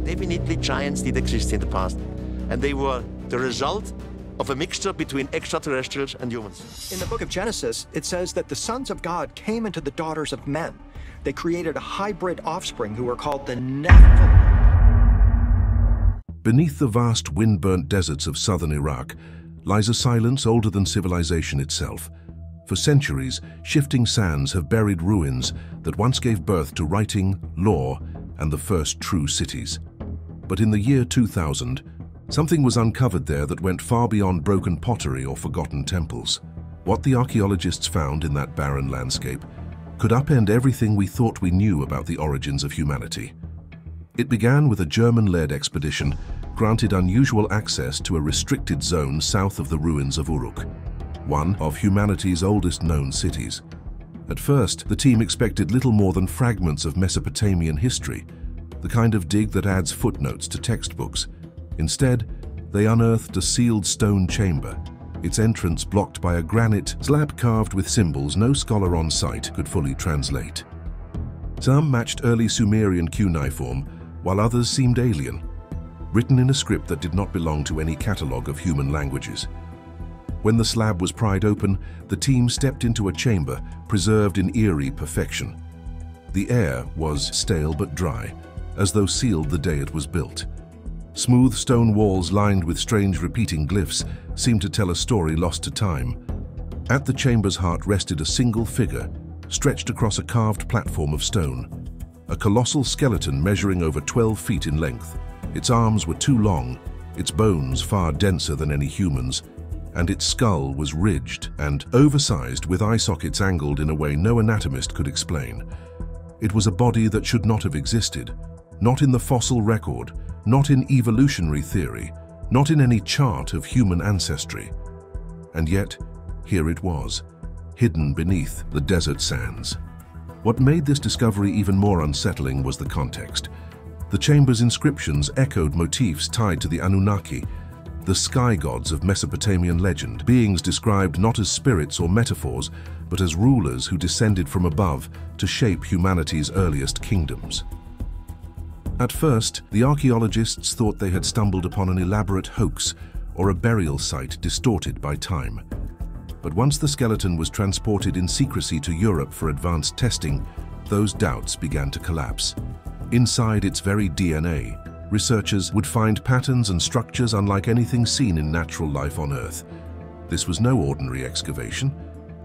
Definitely giants did exist in the past, and they were the result of a mixture between extraterrestrials and humans. In the book of Genesis, it says that the sons of God came into the daughters of men. They created a hybrid offspring who were called the Nephilim. Beneath the vast wind-burnt deserts of southern Iraq lies a silence older than civilization itself. For centuries, shifting sands have buried ruins that once gave birth to writing, law, and the first true cities. But in the year 2000, something was uncovered there that went far beyond broken pottery or forgotten temples. What the archaeologists found in that barren landscape could upend everything we thought we knew about the origins of humanity. It began with a German-led expedition granted unusual access to a restricted zone south of the ruins of Uruk, one of humanity's oldest known cities. At first, the team expected little more than fragments of Mesopotamian history, the kind of dig that adds footnotes to textbooks. Instead, they unearthed a sealed stone chamber, its entrance blocked by a granite slab carved with symbols no scholar on site could fully translate. Some matched early Sumerian cuneiform, while others seemed alien, written in a script that did not belong to any catalogue of human languages. When the slab was pried open, the team stepped into a chamber preserved in eerie perfection. The air was stale but dry, as though sealed the day it was built. Smooth stone walls lined with strange repeating glyphs seemed to tell a story lost to time. At the chamber's heart rested a single figure, stretched across a carved platform of stone. A colossal skeleton measuring over 12 feet in length. Its arms were too long, its bones far denser than any human's, and its skull was ridged and oversized with eye sockets angled in a way no anatomist could explain. It was a body that should not have existed, not in the fossil record, not in evolutionary theory, not in any chart of human ancestry. And yet, here it was, hidden beneath the desert sands. What made this discovery even more unsettling was the context. The chamber's inscriptions echoed motifs tied to the Anunnaki, the sky gods of Mesopotamian legend, beings described not as spirits or metaphors, but as rulers who descended from above to shape humanity's earliest kingdoms. At first, the archaeologists thought they had stumbled upon an elaborate hoax or a burial site distorted by time. But once the skeleton was transported in secrecy to Europe for advanced testing, those doubts began to collapse. Inside its very DNA, researchers would find patterns and structures unlike anything seen in natural life on Earth. This was no ordinary excavation.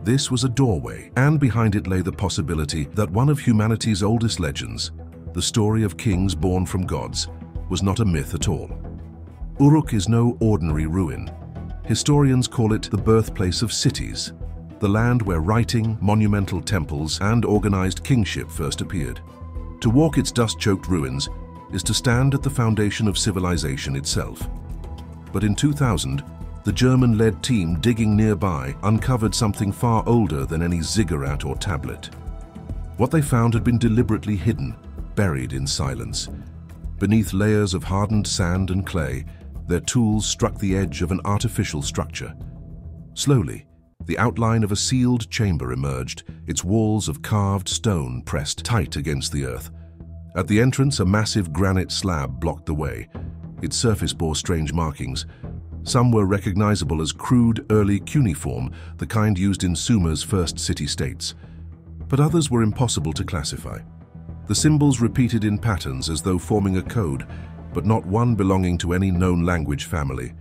This was a doorway, and behind it lay the possibility that one of humanity's oldest legends, the story of kings born from gods, was not a myth at all. Uruk is no ordinary ruin. Historians call it the birthplace of cities, the land where writing, monumental temples, and organized kingship first appeared. To walk its dust-choked ruins is to stand at the foundation of civilization itself. But in 2000, the German-led team digging nearby uncovered something far older than any ziggurat or tablet. What they found had been deliberately hidden, buried in silence. Beneath layers of hardened sand and clay, their tools struck the edge of an artificial structure. Slowly, the outline of a sealed chamber emerged, its walls of carved stone pressed tight against the earth. At the entrance, a massive granite slab blocked the way. Its surface bore strange markings. Some were recognizable as crude early cuneiform, the kind used in Sumer's first city-states. But others were impossible to classify. The symbols repeated in patterns as though forming a code, but not one belonging to any known language family.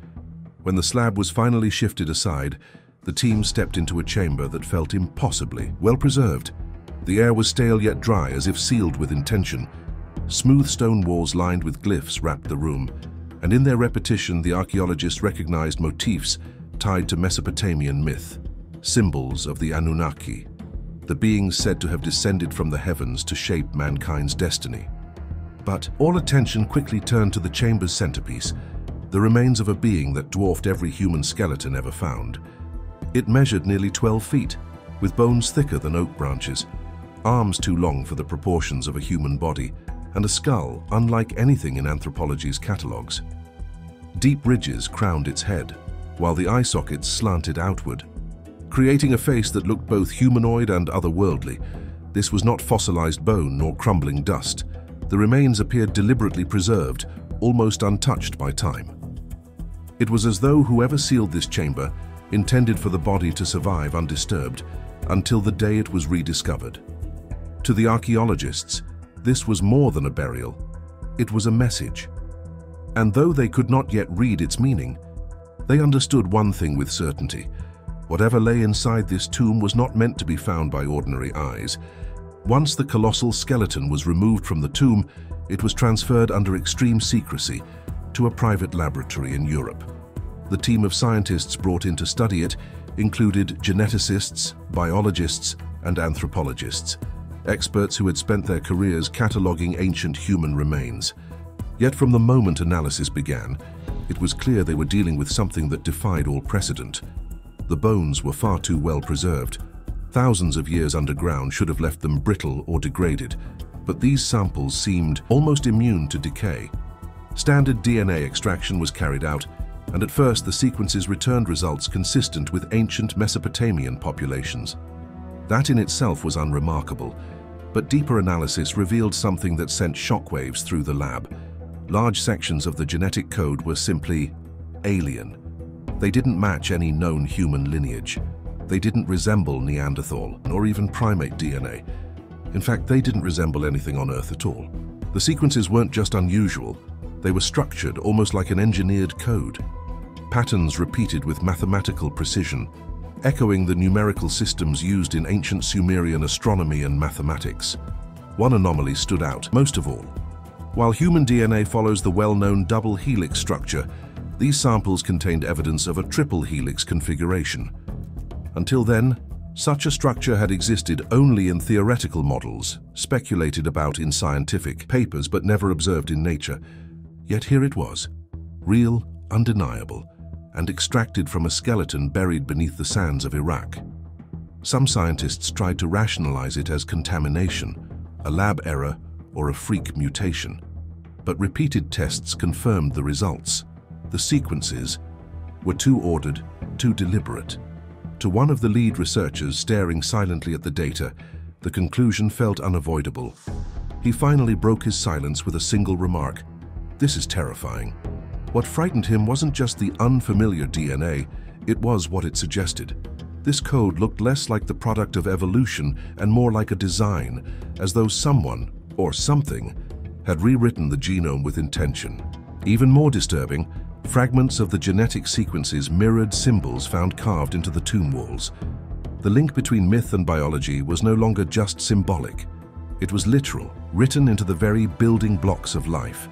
When the slab was finally shifted aside, the team stepped into a chamber that felt impossibly well-preserved. The air was stale yet dry, as if sealed with intention. Smooth stone walls lined with glyphs wrapped the room, and in their repetition the archaeologists recognized motifs tied to Mesopotamian myth, symbols of the Anunnaki, the beings said to have descended from the heavens to shape mankind's destiny. But all attention quickly turned to the chamber's centerpiece, the remains of a being that dwarfed every human skeleton ever found. It measured nearly 12 feet, with bones thicker than oak branches, arms too long for the proportions of a human body, and a skull unlike anything in anthropology's catalogues. Deep ridges crowned its head, while the eye sockets slanted outward, creating a face that looked both humanoid and otherworldly. This was not fossilized bone nor crumbling dust. The remains appeared deliberately preserved, almost untouched by time. It was as though whoever sealed this chamber intended for the body to survive undisturbed until the day it was rediscovered. To the archaeologists, this was more than a burial. It was a message. And though they could not yet read its meaning, they understood one thing with certainty. Whatever lay inside this tomb was not meant to be found by ordinary eyes. Once the colossal skeleton was removed from the tomb, it was transferred under extreme secrecy to a private laboratory in Europe. The team of scientists brought in to study it included geneticists, biologists, and anthropologists, experts who had spent their careers cataloging ancient human remains. Yet from the moment analysis began, it was clear they were dealing with something that defied all precedent. The bones were far too well preserved. Thousands of years underground should have left them brittle or degraded, but these samples seemed almost immune to decay. Standard DNA extraction was carried out, and at first the sequences returned results consistent with ancient Mesopotamian populations. That in itself was unremarkable, but deeper analysis revealed something that sent shockwaves through the lab. Large sections of the genetic code were simply alien. They didn't match any known human lineage. They didn't resemble Neanderthal or even primate DNA. In fact, they didn't resemble anything on Earth at all. The sequences weren't just unusual, they were structured almost like an engineered code. Patterns repeated with mathematical precision, echoing the numerical systems used in ancient Sumerian astronomy and mathematics. One anomaly stood out most of all. While human DNA follows the well-known double helix structure, these samples contained evidence of a triple helix configuration. Until then, such a structure had existed only in theoretical models, speculated about in scientific papers but never observed in nature. Yet here it was, real, undeniable, and extracted from a skeleton buried beneath the sands of Iraq. Some scientists tried to rationalize it as contamination, a lab error, or a freak mutation. But repeated tests confirmed the results. The sequences were too ordered, too deliberate. To one of the lead researchers staring silently at the data, the conclusion felt unavoidable. He finally broke his silence with a single remark. "This is terrifying." What frightened him wasn't just the unfamiliar DNA, it was what it suggested. This code looked less like the product of evolution and more like a design, as though someone, or something, had rewritten the genome with intention. Even more disturbing, fragments of the genetic sequences mirrored symbols found carved into the tomb walls. The link between myth and biology was no longer just symbolic. It was literal, written into the very building blocks of life.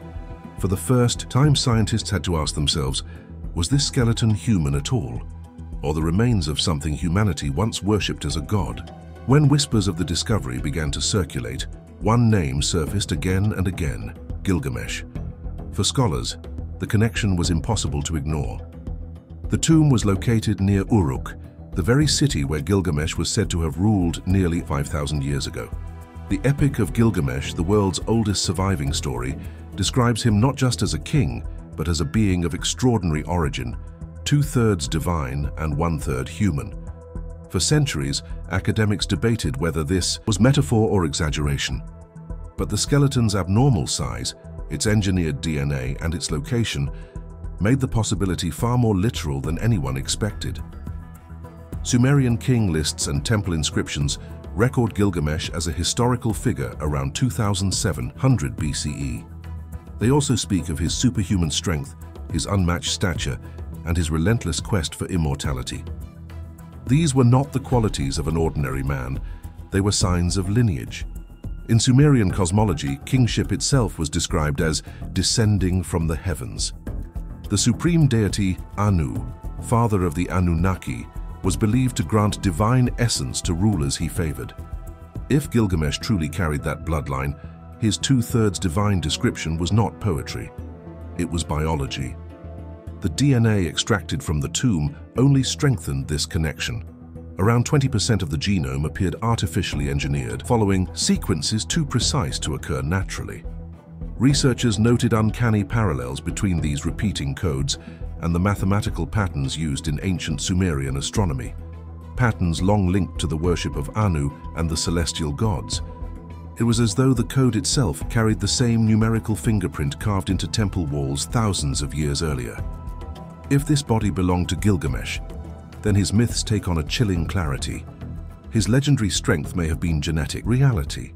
For the first time, scientists had to ask themselves, was this skeleton human at all? Or the remains of something humanity once worshipped as a god? When whispers of the discovery began to circulate, one name surfaced again and again: Gilgamesh. For scholars, the connection was impossible to ignore. The tomb was located near Uruk, the very city where Gilgamesh was said to have ruled nearly 5,000 years ago. The Epic of Gilgamesh, the world's oldest surviving story, describes him not just as a king, but as a being of extraordinary origin, 2/3 divine and 1/3 human. For centuries, academics debated whether this was metaphor or exaggeration. But the skeleton's abnormal size, its engineered DNA, and its location made the possibility far more literal than anyone expected. Sumerian king lists and temple inscriptions record Gilgamesh as a historical figure around 2700 BCE. They also speak of his superhuman strength, his unmatched stature, and his relentless quest for immortality. These were not the qualities of an ordinary man, they were signs of lineage. In Sumerian cosmology, kingship itself was described as descending from the heavens. The supreme deity Anu, father of the Anunnaki, was believed to grant divine essence to rulers he favored. If Gilgamesh truly carried that bloodline, his 2/3 divine description was not poetry. It was biology. The DNA extracted from the tomb only strengthened this connection. Around 20% of the genome appeared artificially engineered, following sequences too precise to occur naturally. Researchers noted uncanny parallels between these repeating codes and the mathematical patterns used in ancient Sumerian astronomy, patterns long linked to the worship of Anu and the celestial gods. It was as though the code itself carried the same numerical fingerprint carved into temple walls thousands of years earlier. If this body belonged to Gilgamesh, then his myths take on a chilling clarity. His legendary strength may have been genetic reality.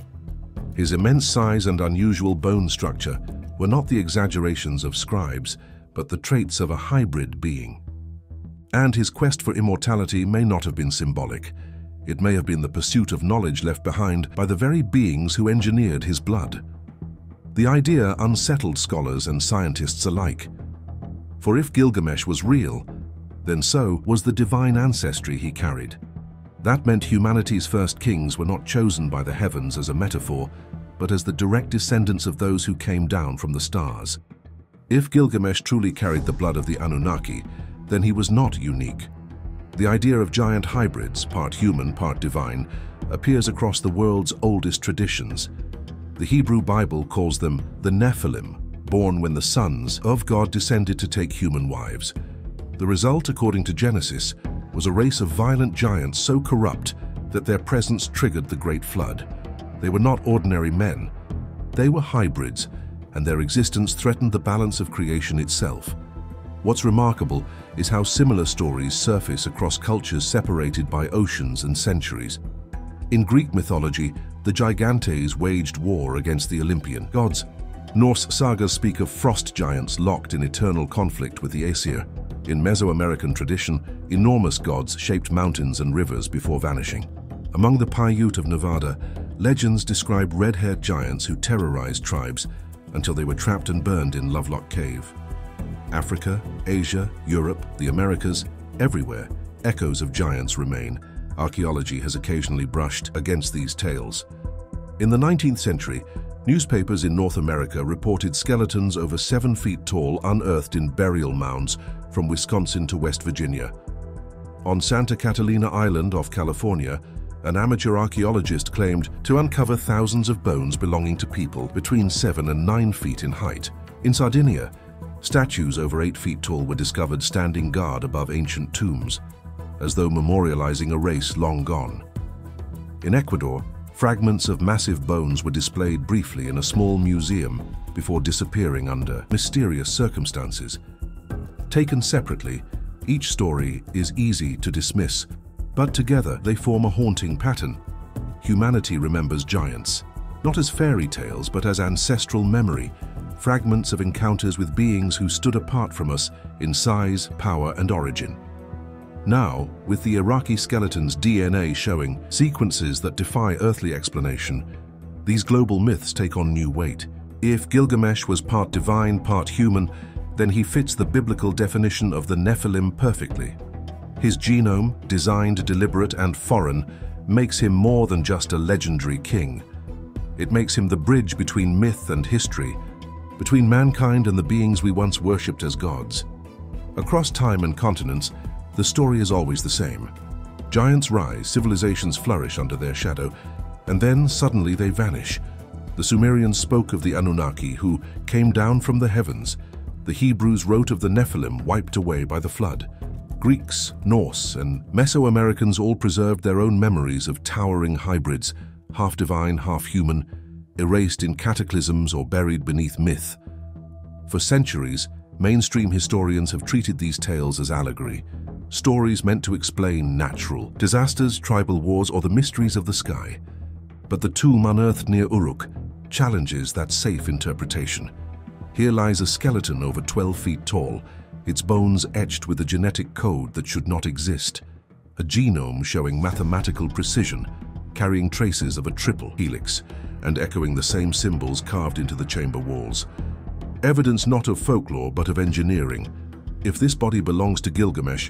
His immense size and unusual bone structure were not the exaggerations of scribes, but the traits of a hybrid being. And his quest for immortality may not have been symbolic. It may have been the pursuit of knowledge left behind by the very beings who engineered his blood. The idea unsettled scholars and scientists alike. For if Gilgamesh was real, then so was the divine ancestry he carried. That meant humanity's first kings were not chosen by the heavens as a metaphor, but as the direct descendants of those who came down from the stars. If Gilgamesh truly carried the blood of the Anunnaki, then he was not unique. The idea of giant hybrids, part human, part divine, appears across the world's oldest traditions. The Hebrew Bible calls them the Nephilim, born when the sons of God descended to take human wives. The result, according to Genesis, was a race of violent giants so corrupt that their presence triggered the Great Flood. They were not ordinary men. They were hybrids, and their existence threatened the balance of creation itself. What's remarkable is how similar stories surface across cultures separated by oceans and centuries. In Greek mythology, the Gigantes waged war against the Olympian gods. Norse sagas speak of frost giants locked in eternal conflict with the Aesir. In Mesoamerican tradition, enormous gods shaped mountains and rivers before vanishing. Among the Paiute of Nevada, legends describe red-haired giants who terrorized tribes until they were trapped and burned in Lovelock Cave. Africa, Asia, Europe, the Americas, everywhere, echoes of giants remain. Archaeology has occasionally brushed against these tales. In the 19th century, newspapers in North America reported skeletons over 7 feet tall unearthed in burial mounds from Wisconsin to West Virginia. On Santa Catalina Island off California, an amateur archaeologist claimed to uncover thousands of bones belonging to people between 7 and 9 feet in height. In Sardinia, statues over 8 feet tall were discovered standing guard above ancient tombs, as though memorializing a race long gone. In Ecuador, fragments of massive bones were displayed briefly in a small museum before disappearing under mysterious circumstances. Taken separately, each story is easy to dismiss, but together they form a haunting pattern. Humanity remembers giants, not as fairy tales, but as ancestral memory, fragments of encounters with beings who stood apart from us in size, power, and origin. Now, with the Iraqi skeleton's DNA showing sequences that defy earthly explanation, these global myths take on new weight. If Gilgamesh was part divine, part human, then he fits the biblical definition of the Nephilim perfectly. His genome, designed, deliberate, and foreign, makes him more than just a legendary king. It makes him the bridge between myth and history, between mankind and the beings we once worshipped as gods. Across time and continents, the story is always the same. Giants rise, civilizations flourish under their shadow, and then suddenly they vanish. The Sumerians spoke of the Anunnaki who came down from the heavens. The Hebrews wrote of the Nephilim wiped away by the flood. Greeks, Norse, and Mesoamericans all preserved their own memories of towering hybrids, half divine, half human, erased in cataclysms or buried beneath myth. For centuries, mainstream historians have treated these tales as allegory, stories meant to explain natural disasters, tribal wars, or the mysteries of the sky. But the tomb unearthed near Uruk challenges that safe interpretation. Here lies a skeleton over 12 feet tall, its bones etched with a genetic code that should not exist, a genome showing mathematical precision, carrying traces of a triple helix, and echoing the same symbols carved into the chamber walls. Evidence not of folklore but of engineering. If this body belongs to Gilgamesh,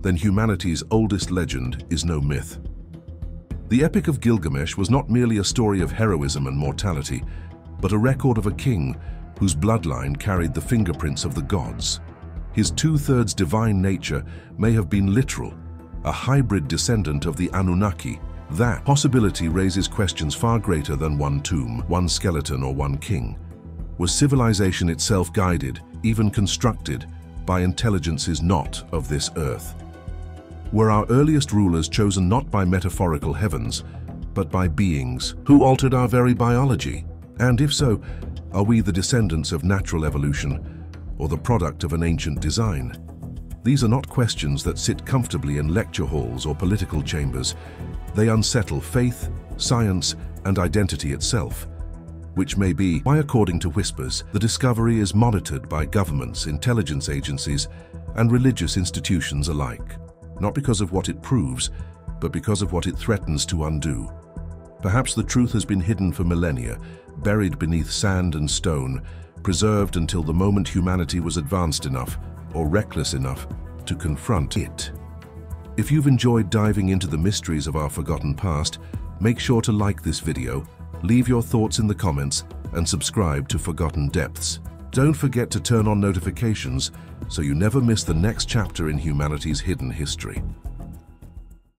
then humanity's oldest legend is no myth. The Epic of Gilgamesh was not merely a story of heroism and mortality, but a record of a king whose bloodline carried the fingerprints of the gods. His two-thirds divine nature may have been literal, a hybrid descendant of the Anunnaki. That possibility raises questions far greater than one tomb, one skeleton, or one king. Was civilization itself guided, even constructed, by intelligences not of this earth? Were our earliest rulers chosen not by metaphorical heavens, but by beings who altered our very biology? And if so, are we the descendants of natural evolution or the product of an ancient design? These are not questions that sit comfortably in lecture halls or political chambers. They unsettle faith, science, and identity itself, which may be why, according to whispers, the discovery is monitored by governments, intelligence agencies, and religious institutions alike. Not because of what it proves, but because of what it threatens to undo. Perhaps the truth has been hidden for millennia, buried beneath sand and stone, preserved until the moment humanity was advanced enough or reckless enough to confront it. If you've enjoyed diving into the mysteries of our forgotten past, make sure to like this video, leave your thoughts in the comments, and subscribe to Forgotten Depths. Don't forget to turn on notifications so you never miss the next chapter in humanity's hidden history.